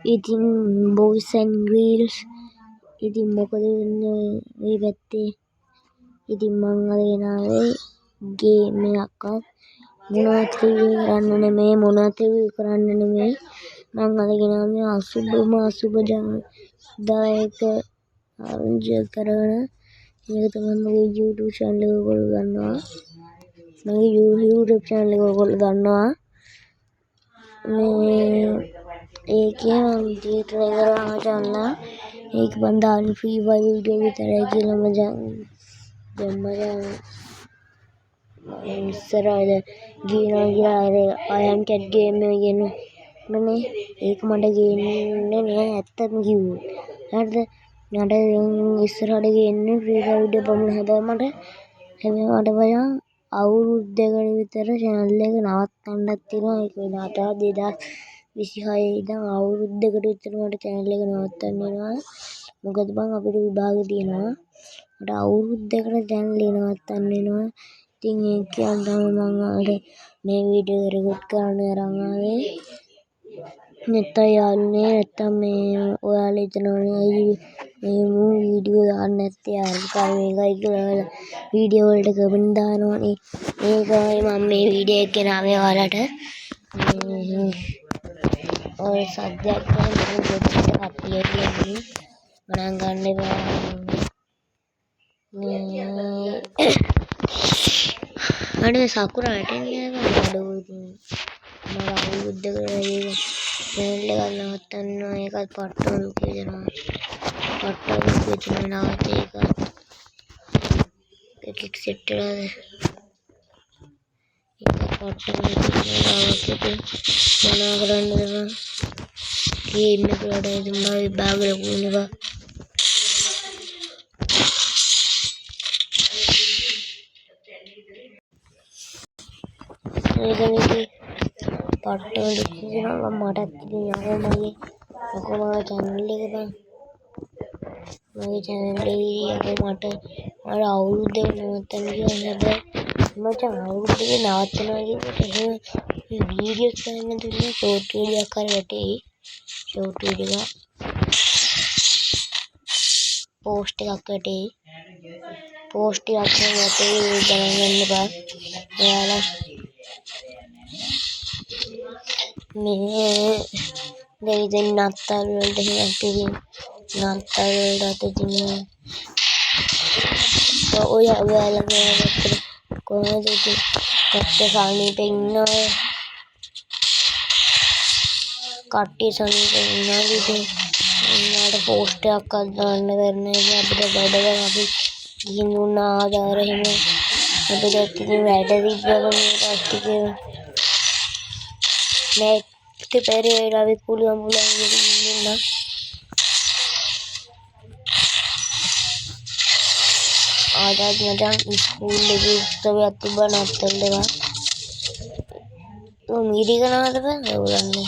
ඉතින් boys and girls ඉතින් මොකද වෙන්නේ මේ පැත්තේ? ඉතින් මං අද ගෙනාවේ ගේම් එකක්වත් මොනවත් රිවිව් කරන්න නෙමෙයි මොනවත් රිවිව් කරන්න නෙමෙයි මං අද ගෙනාවේ අසුබදායක ආරංචියක් කරගෙන මේක තමයි මගේ YouTube channel එක ඔයගොල්ලෝ දන්නවා මගේ YouTube channel එක ඔයගොල්ලෝ දන්නවා මේ ඒකේ මම ඩිලීට් කරලා දාලා ඒක මම දාන්නේ ෆ්‍රී ෆයර් වීඩියෝ විතරයි කියලා මම ඉස්සරහට ගේනවා කියලා අර අයන් කැට් ගේම් එක ගෙනුනේ ඒක මට ගේන්නේ නෑ ඇත්තම කිව්වොත් හරිද මට ඉස්සරහට ගේන්නේ ෆ්‍රී ෆයර් වීඩියෝ පමණ හැබැයි මට වයන් අවුරුද්දකට විතර channel එක නවත්තන්නත් තියෙනවා ඒක වෙනට 2026 ඉඳන් අවුරුද්දකට විතර මට channel එක නවත්තන්න වෙනවා මොකද බං අපිට විභාග තියෙනවා මට අවුරුද්දකට channel එක නවත්තන්න වෙනවා ඉතින් ඒක කියන්න තමයි මම මේ වීඩියෝ එක රෙකෝඩ් කරන්න අරන් ආවේ නැත්තම් යාළුවනේ නැත්තම් මේ ඔයාලා හිතනවනේ ඇයි මේ වීඩියෝ දාන්න නැත්තේ අරකයි මේකයි කියලා වීඩියෝ වලට කමෙන්ට් දානවනේ ඒකයි මම මේ වීඩියෝ එක ගෙනාවේ ඔයාලට ඔය සද්දයක් කරන දෙකට කට්ටිය කියන්නේ ගණන් ගන්න එපා අනේ සකුරා වැටෙන්නේ නැහැ නඩෝ ඉතින් මම අවුරුද්දකට වැඩි channel එක නවත්තන්න ඒකත් පට්ටම කියනවා නවත ඒකත් සෙට් වෙලාද ඒක පට්ටම කියනවා මොනවා කරන්නද මම ගේම් එක වලට ඉතින් මම විභාග ලකුණු ඒකනේ පට්ටම දෙකනවා මටත් ඉතින් යනවා මගේ කොහොමද channel එක බං මගේ channel එකේ මට අවුරුද්දකට නවත්තන්න කියලා හැබැයි මචං අවුරුද්දකට නවත්තනවා කියනකොට එහෙම වීඩියෝ කරන්න දුන්නේ ෂෝට් වීඩියෝ එකක් හරි වැටෙයි ෂෝට් වීඩියෝ එක පෝස්ට් එකක් වැටෙයි පෝස්ට් එකක් වැටෙයි ගණන් ගන්න එපා ඔයාලා මේ දෙයින් නත්තල් වලට එහෙම පිළින් නත්තල් වලට ඉතින් ඔයාලා මේකට කොහොමද ඉතින් කට්ටිය සාමීපේ ඉන්නවා කට්ටිය සාමීපේ ඉන්නවා ඉතින් උනාට පෝස්ට් එකක් දාන්න බැරි නේද අපිට බඩ ගන්න අපි ගිහින් උනා ආදාර එහෙම අපිට ඉතින් වැඩ තිබ්බම ටිකේ नेक्स्ट पेरे रवि पुलियम पुलियम आजाद मजा स्कूल लेके तभी आती बनाते लेगा तो मेरी का नाम था बोलने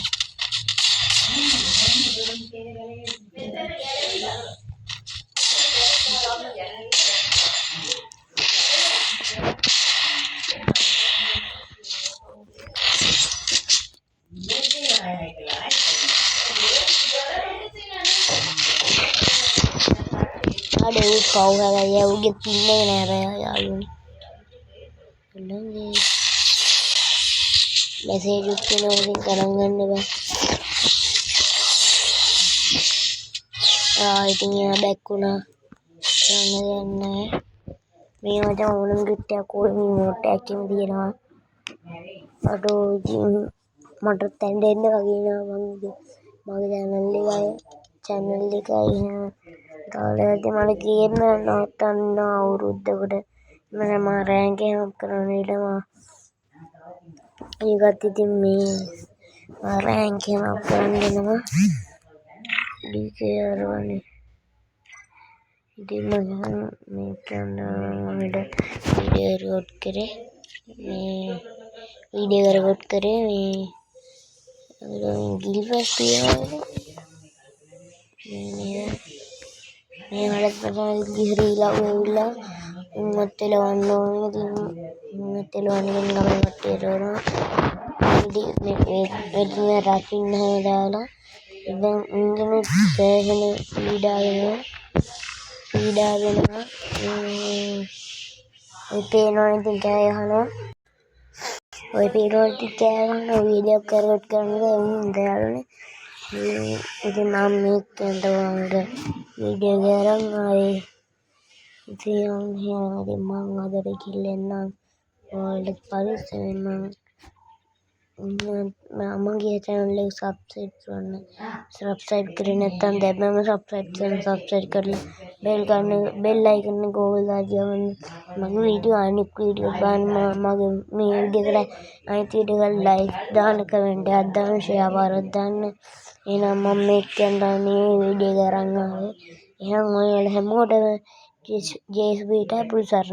ada kau kayak ya udah pindah nere ya lu nih message itu nih karangan nih bang itu nih back kuna karena මේ මචං ඕනම ගිට් එකක් ඕනේ නෝට් එකක් එහෙම තියෙනවා මට තැන්දෙන්න වගේ නෑ මගේ channel එකයි තාලෙදි මට ගේම් නවත්තන්න අවුරුද්දකට මම රෑන්ක් එකක් කරන්න ඉතම ඒකත් ඉතින් මේ රෑන්ක් එකක් කරන්න දෙනවා DKR වනේ ඉතින් මම මේ කන්නට වීඩියෝ රෙකෝඩ් කරේ මේ ගිල්ෆස් තියෙනවා මේ වලත් පටන් ගිහිරිලා වෙවිලා මත් එලවන්න ඕනේ ඉතින් මත් එලවන්න ගමන් කට්ටියට ඕන ඉතින් මේ රකින්න හැම දාලා ඉතින් ඉංජිනේට සෑහෙන පීඩා ඔය පේනවනේ ඉතින් කෑ ගහනවා. ඔය පේනවනේ ඉතින් කෑ ගහනවා වීඩියෝ කරවට් කරනවා යාළුවනේ. ඉතින් මම මේකෙන්ට වුණාට වීඩියෝ කරන් ආයේ ඉතින් මම අදට කිල්ලෙන්නම් ඔයාලට පරිස්සමෙන් මගේ channel එක subscribe කරේ නැත්නම් දැම්මම subscribe කරලා bell icon එක ඕල් දාලා මගේ වීඩියෝ අනිත් වීඩියෝ බලන්න මගේ මේ වීඩියෝ එකට අනිත් වීඩියෝ එකට like දාන්න comment එකක් දාන්න share පාරක් දාන්න. එහෙනම් මම මේකෙන් මේ වීඩියෝ එක අරන් ආවේ. එහෙනම් ඔයාලා හැමෝටම ජේසුස්ට පුද සරණයි.